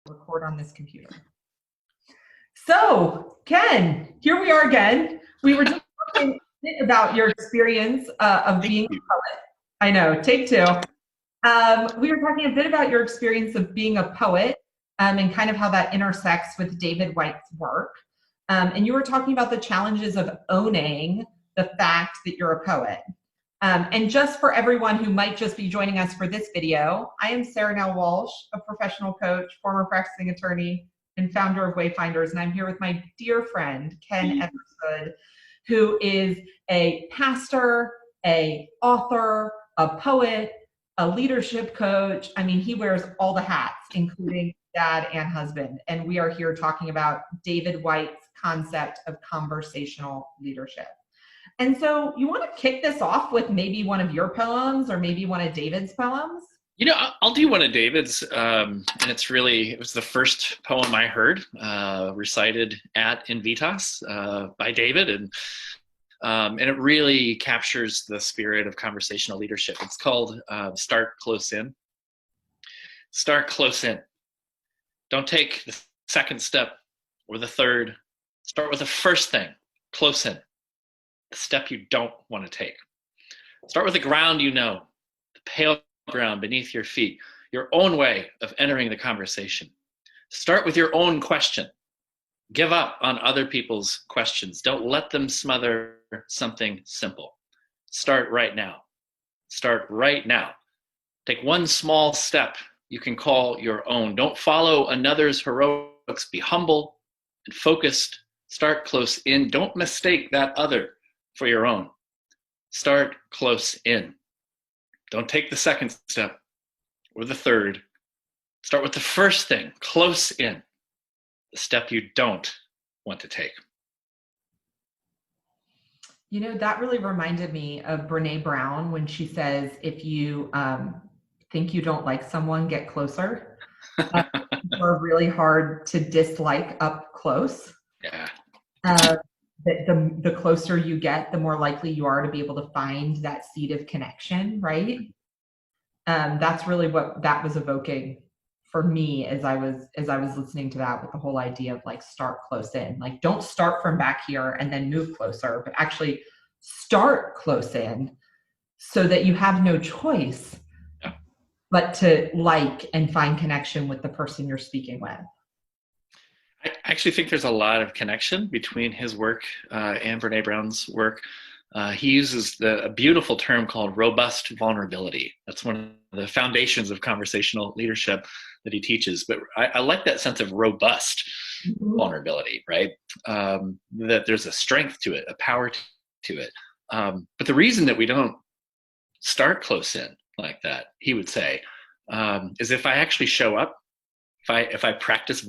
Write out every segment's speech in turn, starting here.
record on this computer. So, Ken, here we are again. We were just talking about your experience of being a poet. I know, take two. We were talking a bit about your experience of being a poet and kind of how that intersects with David Whyte's work. And you were talking about the challenges of owning the fact that you're a poet. And just for everyone who might just be joining us for this video, I am Sarah-Nell Walsh, a professional coach, former practicing attorney, and founder of Wayfinders. And I'm here with my dear friend, Ken Eversgood, who is a pastor, a author, a poet, a leadership coach. I mean, he wears all the hats, including dad and husband. And we are here talking about David Whyte's concept of conversational leadership. And so you want to kick this off with maybe one of your poems or maybe one of David's poems? You know, I'll do one of David's, and it was the first poem I heard recited at Invitas by David, and it really captures the spirit of conversational leadership. It's called Start Close In. Start close in. Don't take the second step or the third. Start with the first thing, close in. The step you don't want to take. Start with the ground you know, the pale ground beneath your feet, your own way of entering the conversation. Start with your own question. Give up on other people's questions. Don't let them smother something simple. Start right now. Start right now. Take one small step you can call your own. Don't follow another's heroics. Be humble and focused. Start close in. Don't mistake that other for your own. Start close in. Don't take the second step or the third. Start with the first thing, close in, the step you don't want to take. You know, that really reminded me of Breanne Brown when she says, if you think you don't like someone, get closer. Are really hard to dislike up close. Yeah. The closer you get, the more likely you are to be able to find that seed of connection, right? That's really what that was evoking for me as I was listening to that, with the whole idea of like start close in. Like, don't start from back here and then move closer, but actually start close in so that you have no choice but to like and find connection with the person you're speaking with. I actually think there's a lot of connection between his work and Breanne Brown's work. He uses a beautiful term called robust vulnerability. That's one of the foundations of conversational leadership that he teaches. But I like that sense of robust vulnerability, right? That there's a strength to it, a power to it. But the reason that we don't start close in like that, he would say, is if I actually show up, if I practice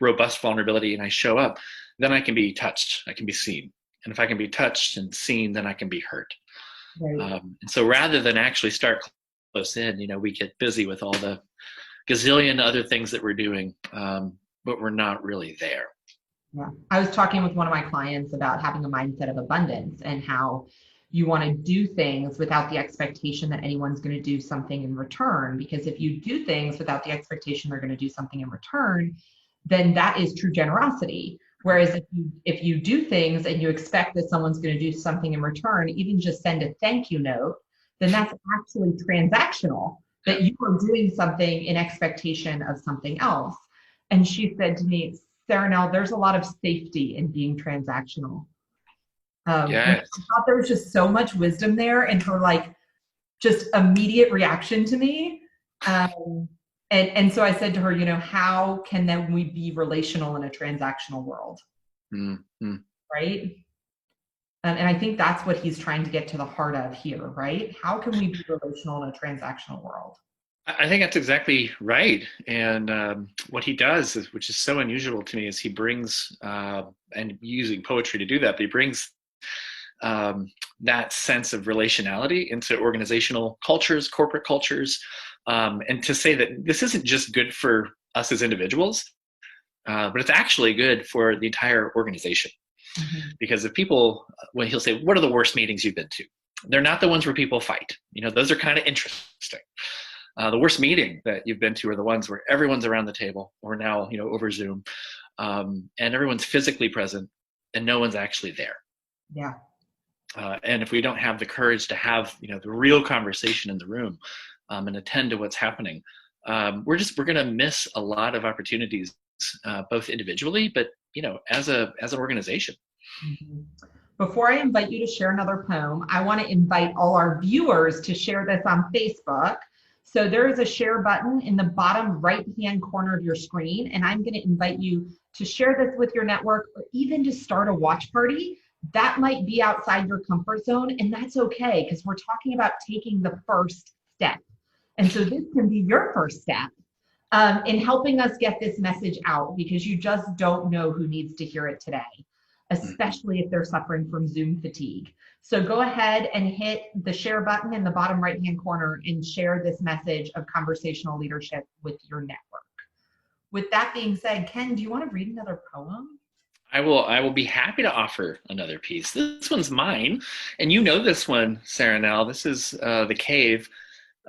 robust vulnerability and I show up, then I can be touched, I can be seen. And if I can be touched and seen, then I can be heard. Right. And so rather than actually start close in, we get busy with all the gazillion other things that we're doing, but we're not really there. Yeah. I was talking with one of my clients about having a mindset of abundance and how you want to do things without the expectation that anyone's going to do something in return. Because if you do things without the expectation they're going to do something in return, then that is true generosity. Whereas if you do things and you expect that someone's going to do something in return, even just send a thank you note, then that's actually transactional, that you are doing something in expectation of something else. And she said to me, Sarah-Nell, there's a lot of safety in being transactional. Yes. I thought there was just so much wisdom there in her just immediate reaction to me. And so I said to her, how can then we be relational in a transactional world? Mm-hmm. Right? And I think that's what he's trying to get to the heart of here, right? How can we be relational in a transactional world? I think that's exactly right. And what he does, which is so unusual to me, is he brings, and using poetry to do that, but he brings that sense of relationality into organizational cultures, corporate cultures, and to say that this isn't just good for us as individuals, but it's actually good for the entire organization. Mm-hmm. Because if people, when he'll say, what are the worst meetings you've been to? They're not the ones where people fight. Those are kind of interesting. The worst meeting that you've been to are the ones where everyone's around the table, or now, over Zoom, and everyone's physically present and no one's actually there. Yeah. And if we don't have the courage to have, the real conversation in the room, and attend to what's happening, we're going to miss a lot of opportunities, both individually, but, as an organization. Mm-hmm. Before I invite you to share another poem, I want to invite all our viewers to share this on Facebook. So there is a share button in the bottom right-hand corner of your screen, and I'm going to invite you to share this with your network, or even to start a watch party. That might be outside your comfort zone, and that's okay, because we're talking about taking the first step. And so this can be your first step in helping us get this message out, because you just don't know who needs to hear it today, especially if they're suffering from Zoom fatigue. So go ahead and hit the share button in the bottom right-hand corner and share this message of conversational leadership with your network. With that being said, Ken, do you want to read another poem? I will be happy to offer another piece. This one's mine, and this one, Saranelle. This is The Cave,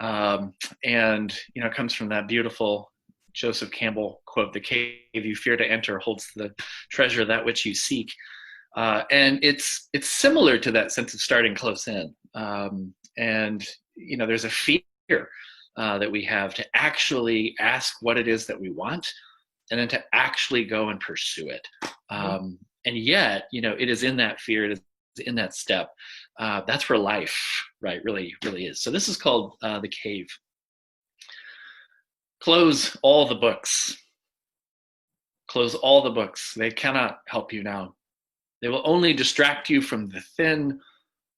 and it comes from that beautiful Joseph Campbell quote: "The cave you fear to enter holds the treasure, that which you seek." And it's similar to that sense of starting close in. And there's a fear that we have to actually ask what it is that we want, and then to actually go and pursue it. And yet, it is in that fear, it is in that step. That's where life, right, really, really is. So this is called The Cave. Close all the books. Close all the books. They cannot help you now. They will only distract you from the thin,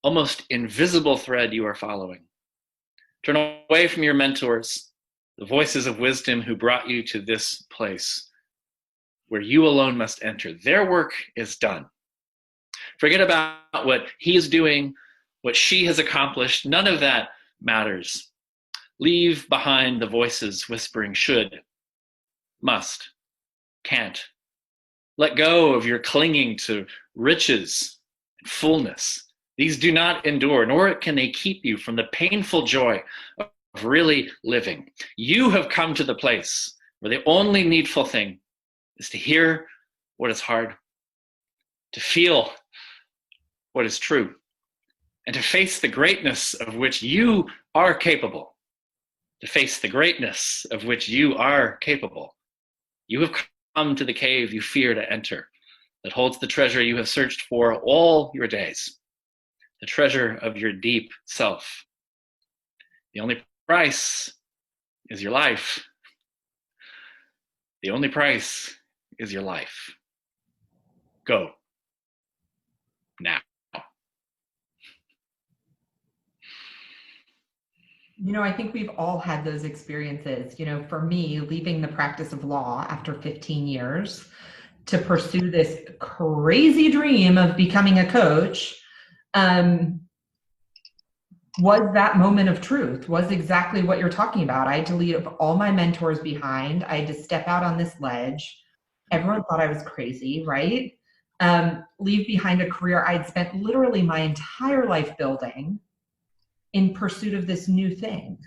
almost invisible thread you are following. Turn away from your mentors, the voices of wisdom who brought you to this place where you alone must enter. Their work is done. Forget about what he is doing, what she has accomplished. None of that matters. Leave behind the voices whispering should, must, can't. Let go of your clinging to riches and fullness. These do not endure, nor can they keep you from the painful joy of really living. You have come to the place where the only needful thing is to hear what is hard, to feel what is true, and to face the greatness of which you are capable. To face the greatness of which you are capable. You have come to the cave you fear to enter, that holds the treasure you have searched for all your days, the treasure of your deep self. The only price is your life. The only price is your life. Go now. I think we've all had those experiences. For me, leaving the practice of law after 15 years to pursue this crazy dream of becoming a coach, was that moment of truth, was exactly what you're talking about. I had to leave all my mentors behind. I had to step out on this ledge. Everyone thought I was crazy, right? Leave behind a career I'd spent literally my entire life building in pursuit of this new thing.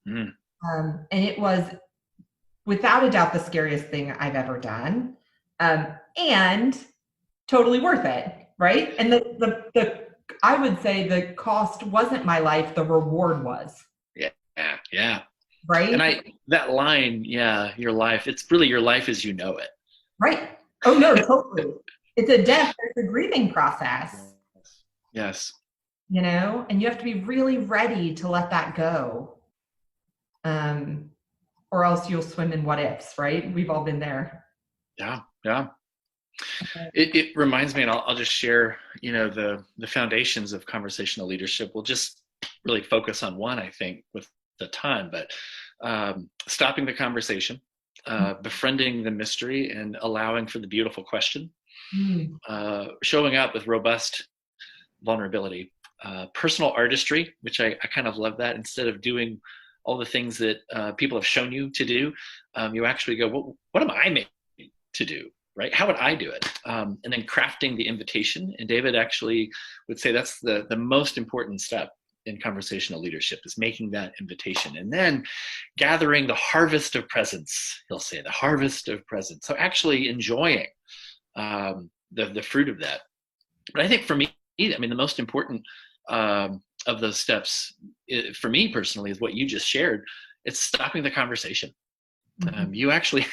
And it was without a doubt the scariest thing I've ever done, and totally worth it, right? And the I would say the cost wasn't my life, the reward was. Yeah. Right? And that line, your life, it's really your life as you know it. Right. Oh no, totally. It's a death, it's a grieving process. Yes. And you have to be really ready to let that go. Or else you'll swim in what ifs, right? We've all been there. Yeah. Okay. It reminds me, and I'll just share, the foundations of conversational leadership. We'll just really focus on one, I think, with the time, but stopping the conversation, befriending the mystery and allowing for the beautiful question, showing up with robust vulnerability, personal artistry, which I kind of love that. Instead of doing all the things that people have shown you to do, you actually go, what am I made to do? Right? How would I do it? And then crafting the invitation. And David actually would say that's the most important step in conversational leadership, is making that invitation and then gathering the harvest of presence. He'll say the harvest of presence. So actually enjoying the fruit of that. But I think for me, I mean, the most important of those steps for me personally is what you just shared. It's stopping the conversation. You actually,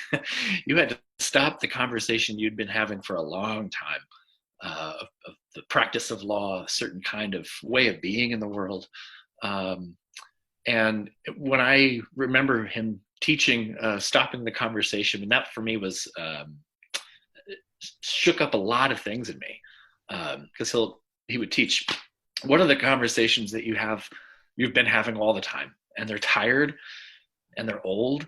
you had to stop the conversation you'd been having for a long time of the practice of law, a certain kind of way of being in the world. And when I remember him teaching stopping the conversation, and that for me was shook up a lot of things in me, because he would teach, what are the conversations that you've been having all the time, and they're tired and they're old.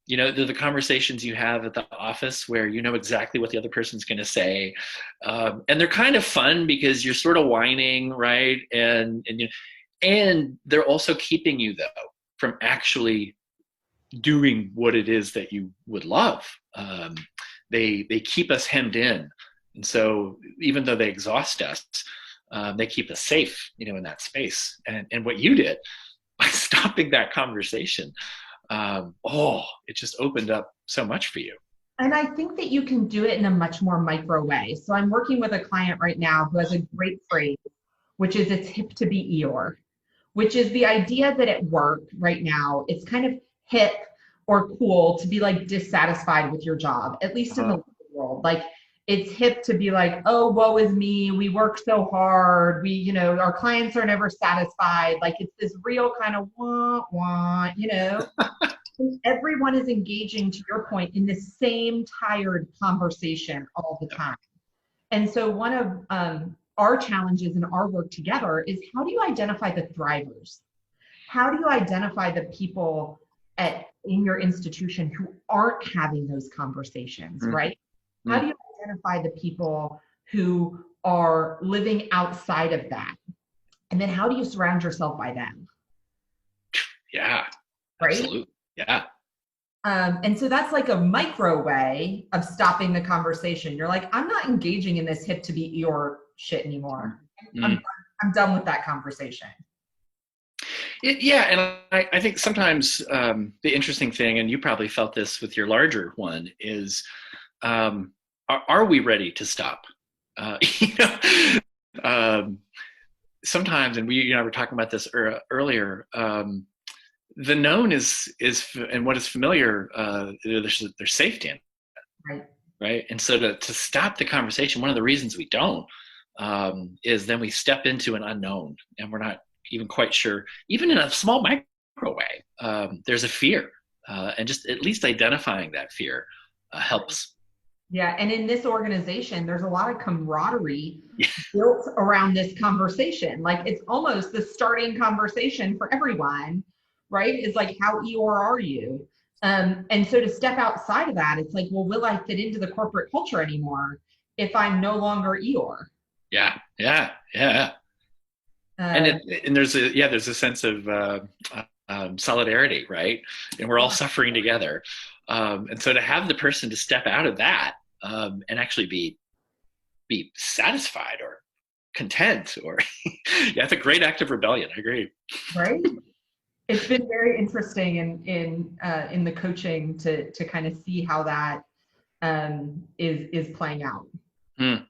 They're the conversations you have at the office where you know exactly what the other person's going to say, and they're kind of fun because you're sort of whining, right? And they're also keeping you though from actually doing what it is that you would love. They keep us hemmed in, and so even though they exhaust us, they keep us safe, in that space. And what you did by stopping that conversation, it just opened up so much for you. And I think that you can do it in a much more micro way. So I'm working with a client right now who has a great phrase, which is it's hip to be Eeyore, which is the idea that at work right now, it's kind of hip or cool to be like dissatisfied with your job, at least in the world. Like it's hip to be like, oh, woe is me. We work so hard. Our clients are never satisfied. Like it's this real kind of wah. And everyone is engaging, to your point, in the same tired conversation all the time. And so one of our challenges in our work together is, how do you identify the thrivers? How do you identify the people in your institution who aren't having those conversations, right? How do you identify the people who are living outside of that? And then how do you surround yourself by them? Yeah, right? Absolutely. Yeah. And so that's like a micro way of stopping the conversation. You're like, I'm not engaging in this hip to be Eeyore shit anymore. I'm done with that conversation. And I think sometimes the interesting thing, and you probably felt this with your larger one, is are we ready to stop? Sometimes, and we were talking about this earlier, the known is and what is familiar, there's safety in it, right? And so to stop the conversation, one of the reasons we don't is then we step into an unknown, and we're not even quite sure, even in a small micro way, there's a fear, and just at least identifying that fear helps. Yeah, and in this organization, there's a lot of camaraderie built around this conversation. Like it's almost the starting conversation for everyone, right? It's like, how Eeyore are you? And so to step outside of that, it's like, well, will I fit into the corporate culture anymore if I'm no longer Eeyore? Yeah. And there's a sense of solidarity, right? And we're all suffering together. And so to have the person to step out of that and actually be satisfied or content, or it's a great act of rebellion. I agree. Right. It's been very interesting in the coaching to kind of see how that is playing out. And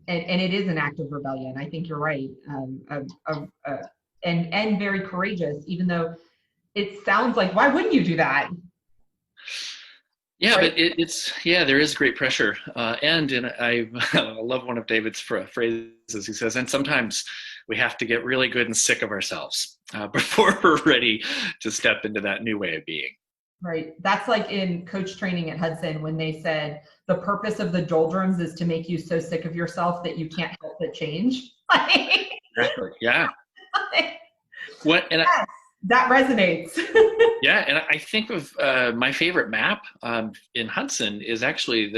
it is an act of rebellion. I think you're right. And very courageous, even though it sounds like, why wouldn't you do that? Yeah, right? But there is great pressure. And I love one of David's phrases. He says, and sometimes we have to get really good and sick of ourselves before we're ready to step into that new way of being. Right. That's like in coach training at Hudson when they said the purpose of the doldrums is to make you so sick of yourself that you can't help but change. Exactly. Yeah. That resonates. Yeah, and I think of my favorite map in Hudson is actually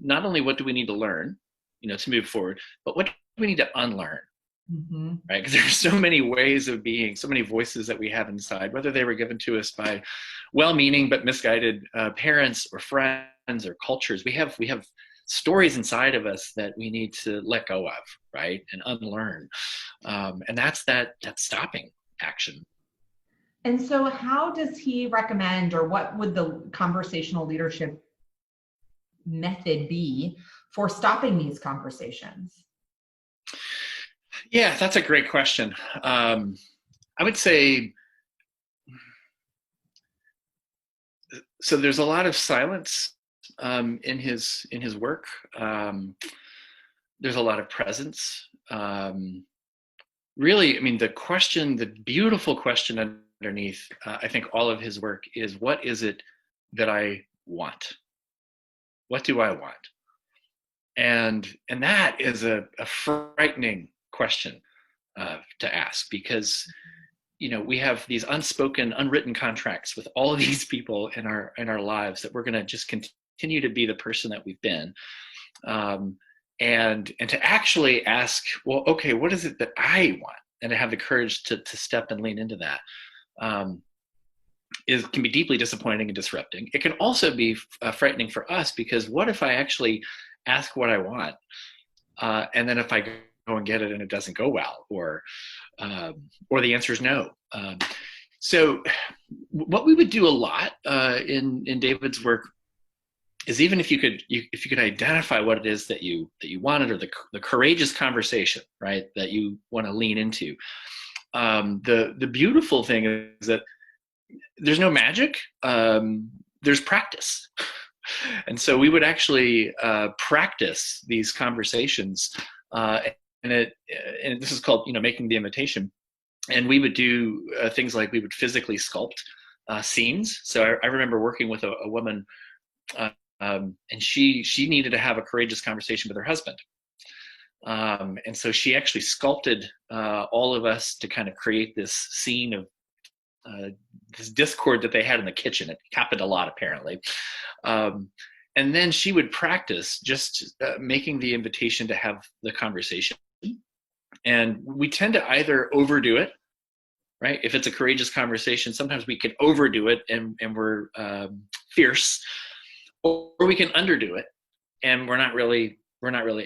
not only what do we need to learn, to move forward, but what do we need to unlearn, right? Because there's so many ways of being, so many voices that we have inside, whether they were given to us by well-meaning but misguided parents or friends or cultures. We have stories inside of us that we need to let go of, right, and unlearn. And that's that stopping action. And so how does he recommend, or what would the conversational leadership method be for stopping these conversations? Yeah, that's a great question. I would say, so there's a lot of silence in his work. There's a lot of presence. Really, I mean, the beautiful question underneath, I think all of his work is, what is it that I want? What do I want? And that is a frightening question to ask, because we have these unspoken, unwritten contracts with all of these people in our lives that we're going to just continue to be the person that we've been, and to actually ask, well, okay, what is it that I want, and to have the courage to step and lean into that, can be deeply disappointing and disrupting. It can also be frightening for us, because what if I actually ask what I want, and then if I go and get it and it doesn't go well, or the answer is no. So what we would do a lot in David's work is, even if you could identify what it is that you wanted, or the courageous conversation, right, that you want to lean into. The beautiful thing is that there's no magic. There's practice. And so we would actually practice these conversations, and this is called, making the invitation. And we would do things like, we would physically sculpt scenes. So I remember working with a woman, and she needed to have a courageous conversation with her husband. And so she actually sculpted all of us to kind of create this scene of this discord that they had in the kitchen. It happened a lot, apparently. And then she would practice just making the invitation to have the conversation. And we tend to either overdo it, right? If it's a courageous conversation, sometimes we can overdo it and we're fierce, or we can underdo it and we're not really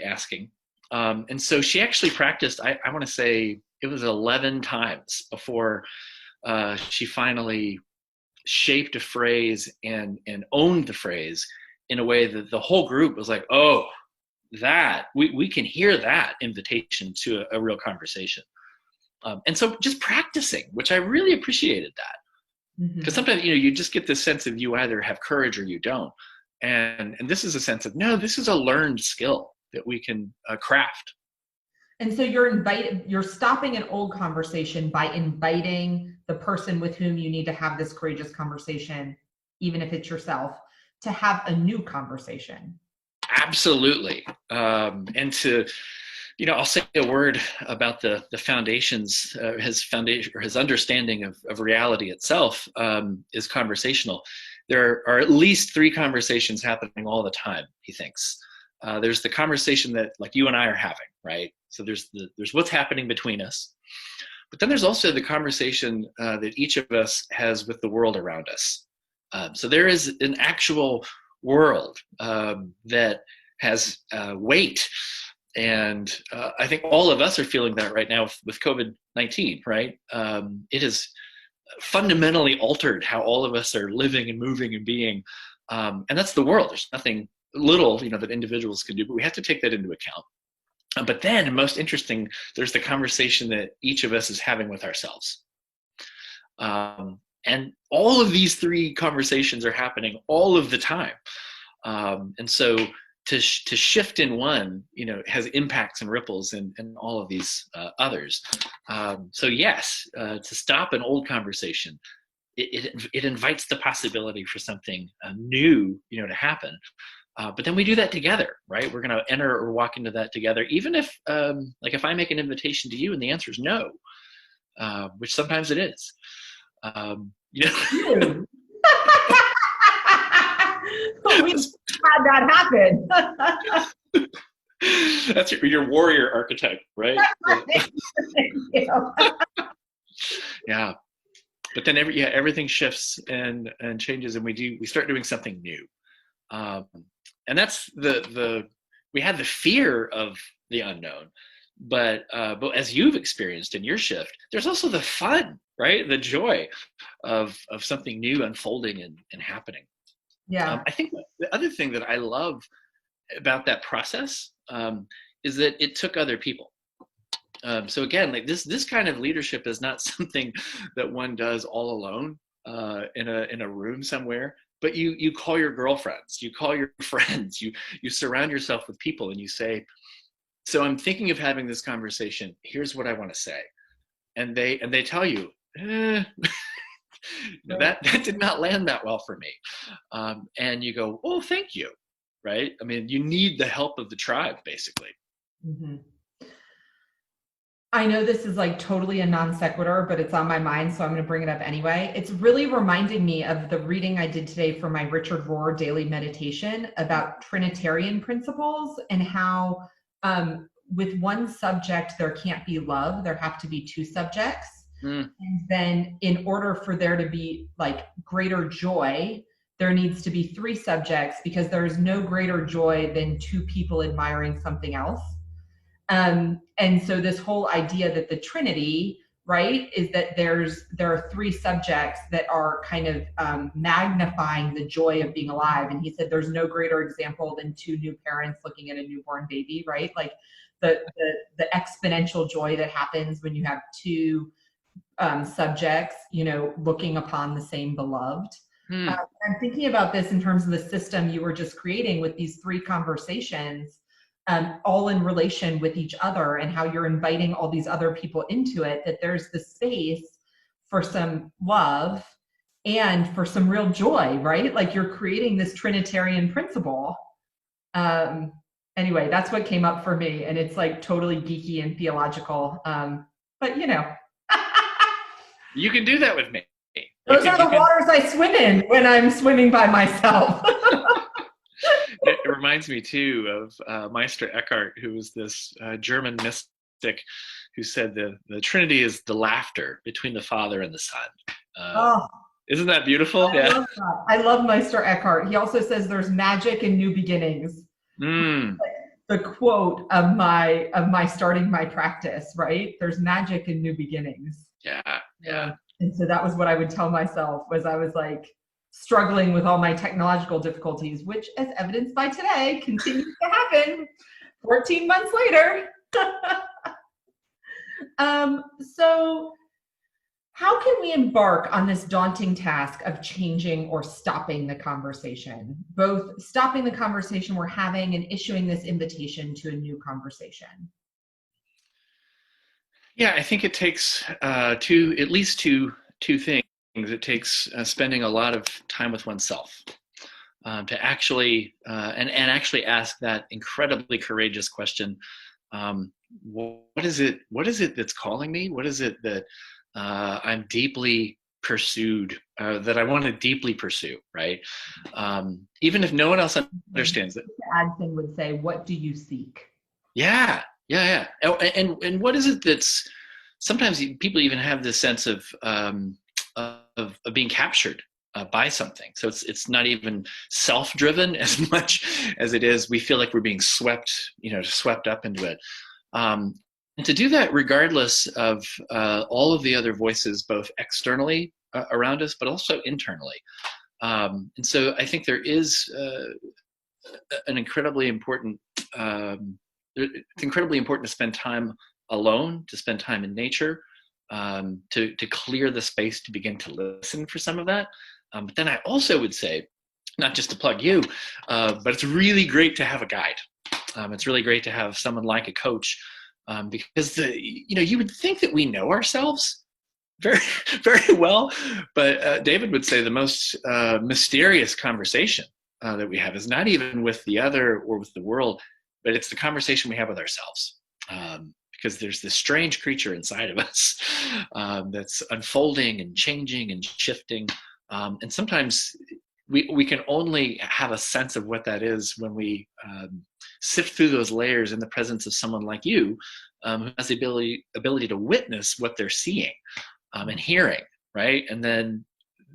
asking. And so she actually practiced, I want to say it was 11 times before she finally shaped a phrase and owned the phrase in a way that the whole group was like, oh, that we can hear that invitation to a real conversation. And so just practicing, which I really appreciated that, because sometimes you just get this sense of you either have courage or you don't, and this is a sense of, no, this is a learned skill that we can craft. And so you're stopping an old conversation by inviting the person with whom you need to have this courageous conversation, even if it's yourself, to have a new conversation. Absolutely. And to, I'll say a word about the foundations, his foundation, or his understanding of reality itself is conversational. There are at least 3 conversations happening all the time, he thinks. There's the conversation that, like, you and I are having, right? So there's what's happening between us. But then there's also the conversation that each of us has with the world around us. So there is an actual world that has weight. And I think all of us are feeling that right now with COVID-19, right? It has fundamentally altered how all of us are living and moving and being. And that's the world. There's nothing little, that individuals can do, but we have to take that into account. But then, most interesting, there's the conversation that each of us is having with ourselves. And all of these 3 conversations are happening all of the time. And so to shift in one, has impacts and ripples in all of these others. So yes, to stop an old conversation, it invites the possibility for something new, to happen. But then we do that together, right? We're going to enter or walk into that together, even if, like, if I make an invitation to you and the answer is no, which sometimes it is. We had that happen. That's your warrior archetype, right? Thank you. Yeah. But then everything shifts and changes, and we start doing something new. that's we had the fear of the unknown, but as you've experienced in your shift, there's also the fun, right? The joy of something new unfolding and happening. Yeah. I think the other thing that I love about that process is that it took other people. So again, like this kind of leadership is not something that one does all alone in a room somewhere. But you call your girlfriends, you call your friends, you surround yourself with people, and you say, "So I'm thinking of having this conversation. Here's what I want to say," and they tell you, that did not land that well for me, and you go, "Oh, thank you," right? I mean, you need the help of the tribe, basically. Mm-hmm. I know this is like totally a non sequitur, but it's on my mind, so I'm going to bring it up anyway. It's really reminding me of the reading I did today for my Richard Rohr daily meditation about Trinitarian principles and how with one subject, there can't be love. There have to be two subjects. And then in order for there to be like greater joy, there needs to be three subjects, because there is no greater joy than two people admiring something else. And so this whole idea that the Trinity, right, is that there are three subjects that are kind of magnifying the joy of being alive. And he said there's no greater example than two new parents looking at a newborn baby, right? Like the exponential joy that happens when you have two subjects, looking upon the same beloved. I'm thinking about this in terms of the system you were just creating with these three conversations. All in relation with each other, and how you're inviting all these other people into it, that there's the space for some love and for some real joy, right? Like you're creating this Trinitarian principle. Anyway, that's what came up for me, and it's like totally geeky and theological. But You can do that with me. Those are the waters I swim in when I'm swimming by myself. It reminds me too of Meister Eckhart, who was this German mystic who said the Trinity is the laughter between the Father and the Son. Isn't that beautiful? I love that. I love Meister Eckhart. He also says there's magic in new beginnings. The quote of my starting my practice, right? There's magic in new beginnings. Yeah. And so that was what I would tell myself, was I was like struggling with all my technological difficulties, which, as evidenced by today, continues to happen 14 months later. So how can we embark on this daunting task of changing or stopping the conversation, both stopping the conversation we're having and issuing this invitation to a new conversation? Yeah, I think it takes at least two things. It takes spending a lot of time with oneself to actually and actually ask that incredibly courageous question: what is it that's calling me? What is it that I'm deeply pursued, that I want to deeply pursue, right? Even if no one else understands it. The ad thing would say, "What do you seek?" Yeah. And what is it that's, sometimes people even have this sense of being captured by something. So it's not even self-driven as much as it is, we feel like we're being swept up into it. And to do that regardless of all of the other voices, both externally around us, but also internally. And so I think there is an incredibly important, it's incredibly important to spend time alone, to spend time in nature, to clear the space to begin to listen for some of that. But then I also would say, not just to plug you, but it's really great to have a guide. It's really great to have someone like a coach, because you would think that we know ourselves very, very well, but David would say the most mysterious conversation that we have is not even with the other or with the world, but it's the conversation we have with ourselves. Because there's this strange creature inside of us that's unfolding and changing and shifting. And sometimes we can only have a sense of what that is when we sift through those layers in the presence of someone like you, who has the ability to witness what they're seeing and hearing, right? And then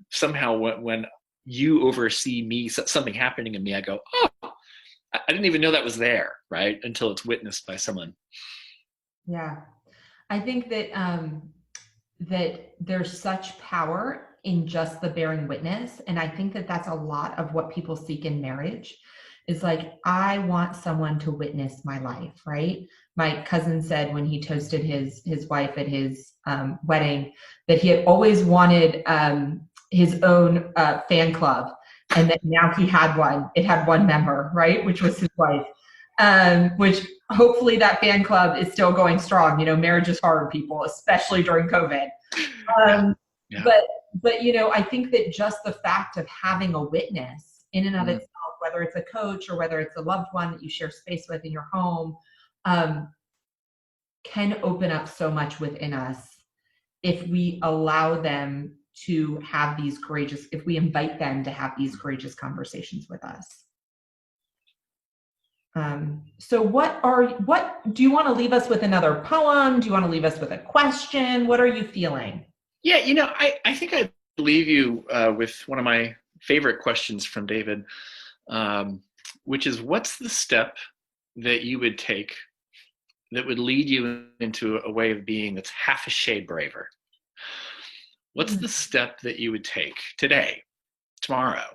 somehow when you oversee me, something happening in me, I go, oh, I didn't even know that was there, right? Until it's witnessed by someone. Yeah. I think that that there's such power in just the bearing witness. And I think that that's a lot of what people seek in marriage is like, I want someone to witness my life, right? My cousin said when he toasted his wife at his wedding that he had always wanted his own fan club. And that now he had one. It had one member, right? Which was his wife. Which hopefully that fan club is still going strong. You know, marriage is hard, people, especially during COVID. Yeah. But you know, I think that just the fact of having a witness in and of itself, whether it's a coach or whether it's a loved one that you share space with in your home, can open up so much within us if we allow them to have these courageous, if we invite them to have these courageous conversations with us. So what do you want to leave us with another poem? Do you want to leave us with a question? What are you feeling? Yeah, you know, I think I'd leave you with one of my favorite questions from David, which is, what's the step that you would take that would lead you into a way of being that's half a shade braver? What's the step that you would take today, tomorrow,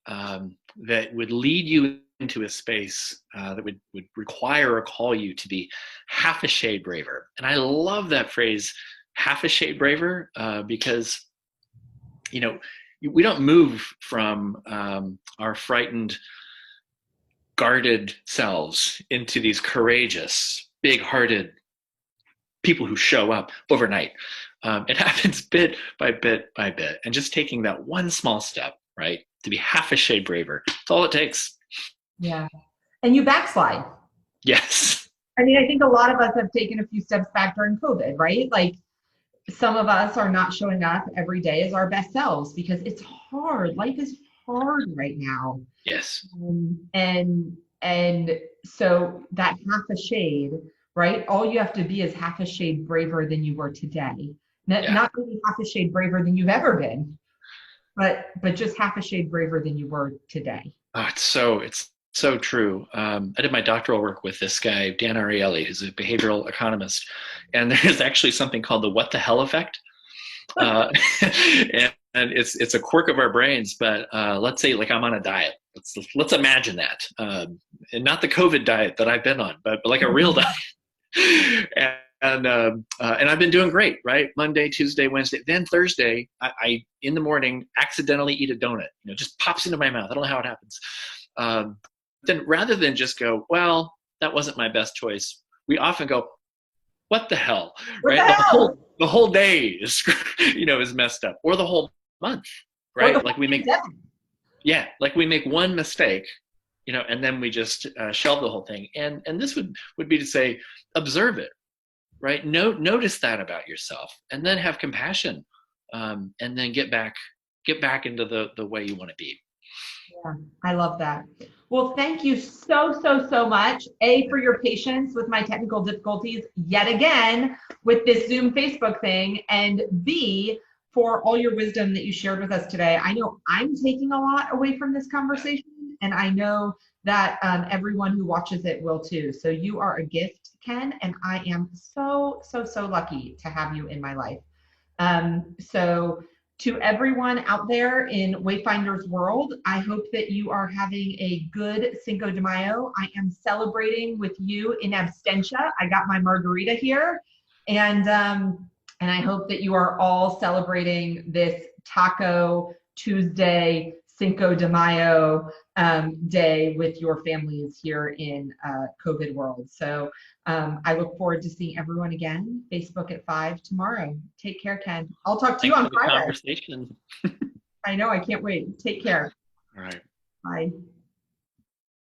that would lead you into a space that would require or call you to be half a shade braver? And I love that phrase, half a shade braver, because, you know, we don't move from our frightened, guarded selves into these courageous, big-hearted people who show up overnight. It happens bit by bit by bit. And just taking that one small step, right, to be half a shade braver, that's all it takes. Yeah. And you backslide. Yes. I mean, I think a lot of us have taken a few steps back during COVID, right? Like some of us are not showing up every day as our best selves because it's hard. Life is hard right now. Yes. And so that half a shade, right? All you have to be is half a shade braver than you were today. Not really half a shade braver than you've ever been, but just half a shade braver than you were today. Oh, it's so true. I did my doctoral work with this guy, Dan Ariely, who's a behavioral economist. And there's actually something called the what the hell effect. And it's a quirk of our brains, but let's say like I'm on a diet. Let's imagine that. And not the COVID diet that I've been on, but like a real diet. And I've been doing great, right? Monday, Tuesday, Wednesday. Then Thursday, I in the morning accidentally eat a donut. You know, just pops into my mouth. I don't know how it happens. Then rather than just go, well, that wasn't my best choice, we often go, what the hell, right? The whole day is, you know, is messed up, or the whole month, right? Like we make one mistake, you know, and then we just shelve the whole thing. And this would be to say, observe it, right? Notice that about yourself, and then have compassion, and then get back into the way you want to be. Yeah, I love that. Well, thank you so much, for your patience with my technical difficulties yet again with this Zoom Facebook thing, and B, for all your wisdom that you shared with us today. I know I'm taking a lot away from this conversation, and I know that everyone who watches it will too. So you are a gift, Ken, and I am so lucky to have you in my life. So to everyone out there in Wayfinders world, I hope that you are having a good Cinco de Mayo. I am celebrating with you in absentia. I got my margarita here, and I hope that you are all celebrating this Taco Tuesday, Cinco de Mayo day with your families here in COVID world. So I look forward to seeing everyone again, Facebook at 5 tomorrow. Take care, Ken. I'll talk to you on Friday. Conversation. I know, I can't wait. Take care. All right. Bye.